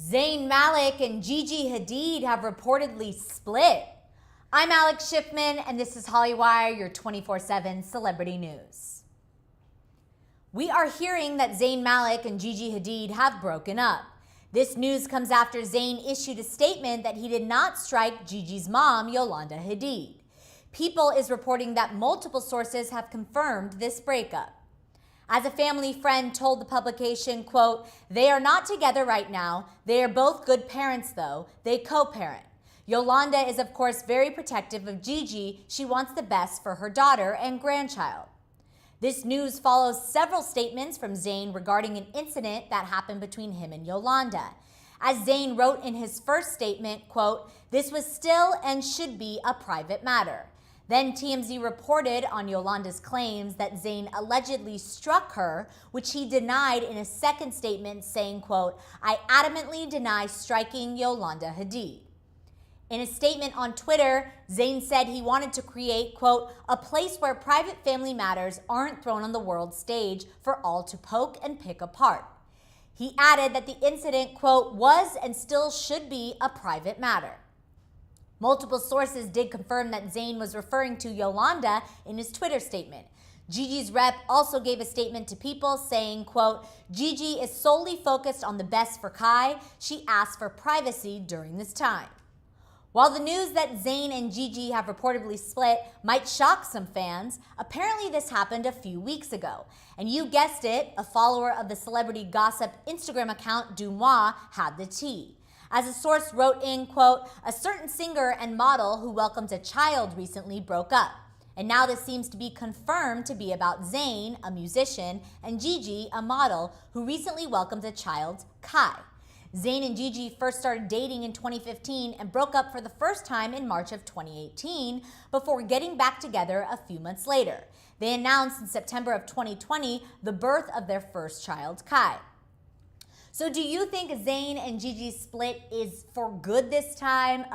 Zayn Malik and Gigi Hadid have reportedly split. I'm Alex Schiffman, and this is Hollywire, your 24/7 celebrity news. We are hearing that Zayn Malik and Gigi Hadid have broken up. This news comes after Zayn issued a statement that he did not strike Gigi's mom, Yolanda Hadid. People is reporting that multiple sources have confirmed this breakup. As a family friend told the publication, quote, "They are not together right now. They are both good parents though. They co-parent. Yolanda is of course very protective of Gigi. She wants the best for her daughter and grandchild." This news follows several statements from Zayn regarding an incident that happened between him and Yolanda. As Zayn wrote in his first statement, quote, "This was still and should be a private matter." Then TMZ reported on Yolanda's claims that Zayn allegedly struck her, which he denied in a second statement saying, quote, "I adamantly deny striking Yolanda Hadid." In a statement on Twitter, Zayn said he wanted to create, quote, "a place where private family matters aren't thrown on the world stage for all to poke and pick apart." He added that the incident, quote, "was and still should be a private matter." Multiple sources did confirm that Zayn was referring to Yolanda in his Twitter statement. Gigi's rep also gave a statement to People saying, quote, "Gigi is solely focused on the best for Kai. She asked for privacy during this time." While the news that Zayn and Gigi have reportedly split might shock some fans, apparently this happened a few weeks ago. And you guessed it, a follower of the celebrity gossip Instagram account Dumois had the tea. As a source wrote in, quote, "A certain singer and model who welcomed a child recently broke up. And now this seems to be confirmed to be about Zayn, a musician, and Gigi, a model, who recently welcomed a child, Kai." Zayn and Gigi first started dating in 2015 and broke up for the first time in March of 2018 before getting back together a few months later. They announced in September of 2020 the birth of their first child, Kai. So do you think Zayn and Gigi's split is for good this time?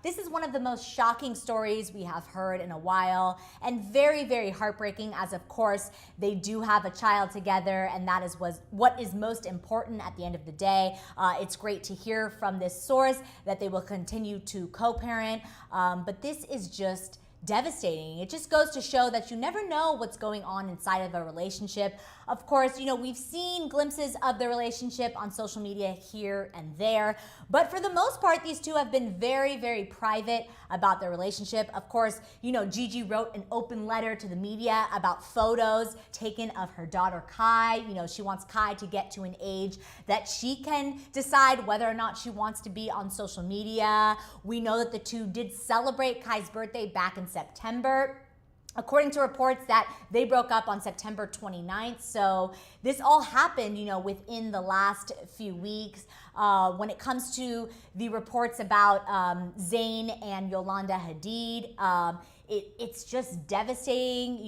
This is one of the most shocking stories we have heard in a while, and very, very heartbreaking, as of course they do have a child together, and that is what is most important at the end of the day. It's great to hear from this source that they will continue to co-parent, but this is just devastating. It just goes to show that you never know what's going on inside of a relationship. Of course, we've seen glimpses of the relationship on social media here and there, but for the most part, these two have been very, very private about their relationship. Of course, Gigi wrote an open letter to the media about photos taken of her daughter Kai. She wants Kai to get to an age that she can decide whether or not she wants to be on social media. We know that the two did celebrate Kai's birthday back in September, according to reports that they broke up on September 29th. So this all happened, within the last few weeks. When it comes to the reports about Zayn and Yolanda Hadid, it's just devastating.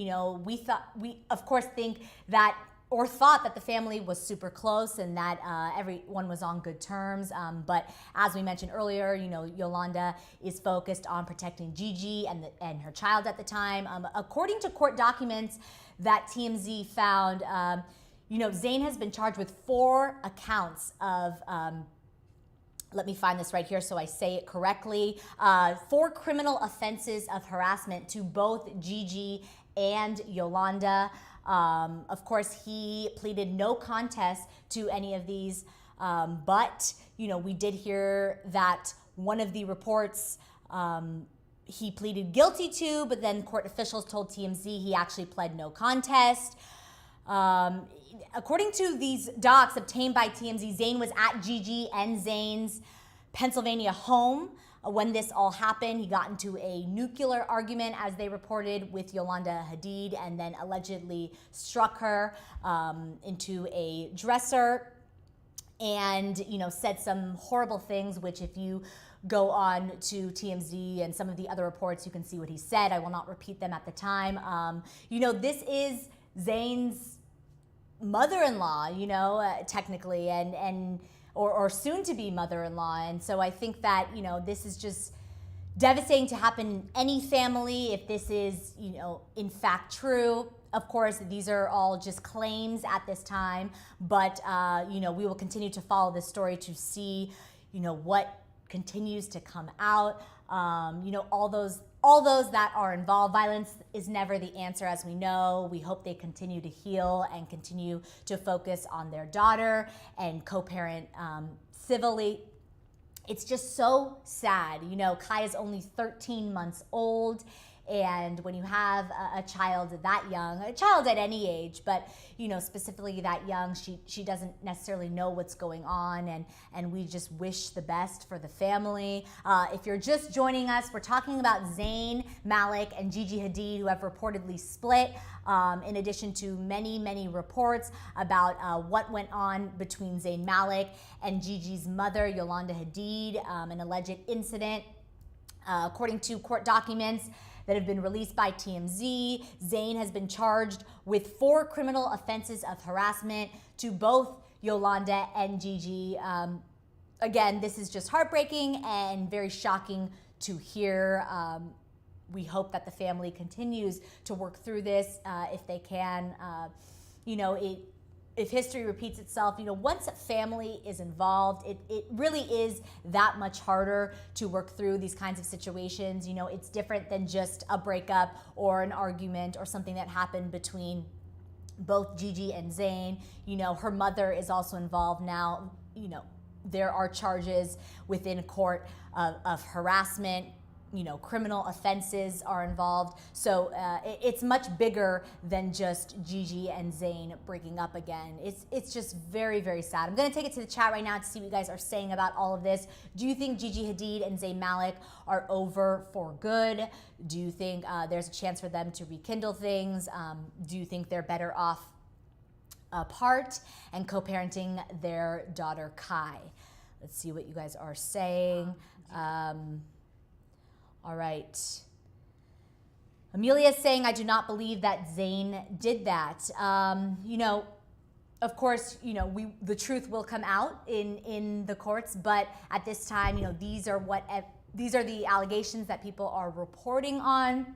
We of course think that or thought that the family was super close and that everyone was on good terms. But as we mentioned earlier, Yolanda is focused on protecting Gigi and her child at the time. According to court documents that TMZ found, Zayn has been charged with 4 accounts of, let me find this right here so I say it correctly, 4 criminal offenses of harassment to both Gigi and Yolanda. Of course, he pleaded no contest to any of these, but, we did hear that one of the reports he pleaded guilty to, but then court officials told TMZ he actually pled no contest. According to these docs obtained by TMZ, Zayn was at Gigi and Zayn's Pennsylvania home when this all happened. He got into a nuclear argument, as they reported, with Yolanda Hadid, and then allegedly struck her into a dresser and, said some horrible things, which if you go on to TMZ and some of the other reports, you can see what he said. I will not repeat them at the time. This is Zayn's mother-in-law, technically, or soon to be mother-in-law. And so I think that, this is just devastating to happen in any family if this is, in fact true. Of course, these are all just claims at this time, but we will continue to follow this story to see, what continues to come out. All those that are involved. Violence is never the answer, as we know. We hope they continue to heal and continue to focus on their daughter and co-parent civilly. It's just so sad. Kai is only 13 months old. And when you have a child that young, a child at any age, but specifically that young, she doesn't necessarily know what's going on, and we just wish the best for the family. If you're just joining us, we're talking about Zayn Malik and Gigi Hadid, who have reportedly split, in addition to many, many reports about what went on between Zayn Malik and Gigi's mother, Yolanda Hadid, an alleged incident. According to court documents that have been released by TMZ, Zayn has been charged with 4 criminal offenses of harassment to both Yolanda and Gigi. Again, this is just heartbreaking and very shocking to hear. We hope that the family continues to work through this if they can. If history repeats itself, once a family is involved, it really is that much harder to work through these kinds of situations. It's different than just a breakup or an argument or something that happened between both Gigi and Zayn. Her mother is also involved now. There are charges within court of harassment. Criminal offenses are involved. So it's much bigger than just Gigi and Zayn breaking up again. It's just very, very sad. I'm going to take it to the chat right now to see what you guys are saying about all of this. Do you think Gigi Hadid and Zayn Malik are over for good? Do you think there's a chance for them to rekindle things? Do you think they're better off apart and co-parenting their daughter Kai? Let's see what you guys are saying. All right. Amelia is saying, I do not believe that Zayn did that. Of course, the truth will come out in the courts, but at this time, these are the allegations that people are reporting on.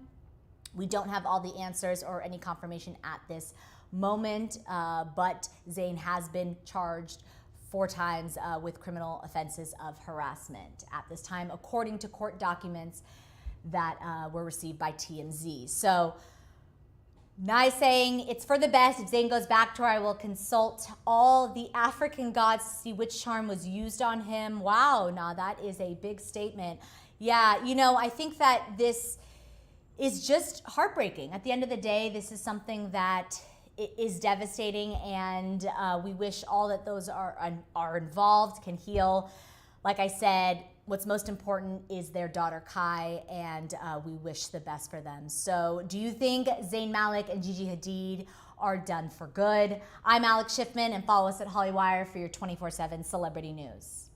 We don't have all the answers or any confirmation at this moment, but Zayn has been charged 4 times with criminal offenses of harassment at this time, according to court documents that were received by TMZ. So, Nai saying, it's for the best. If Zayn goes back to her, I will consult all the African gods to see which charm was used on him. Wow, nah, that is a big statement. Yeah, I think that this is just heartbreaking. At the end of the day, this is something that is devastating, and we wish all that those are involved can heal. Like I said, what's most important is their daughter Kai, and we wish the best for them. So do you think Zayn Malik and Gigi Hadid are done for good? I'm Alex Schiffman, and follow us at Hollywire for your 24/7 celebrity news.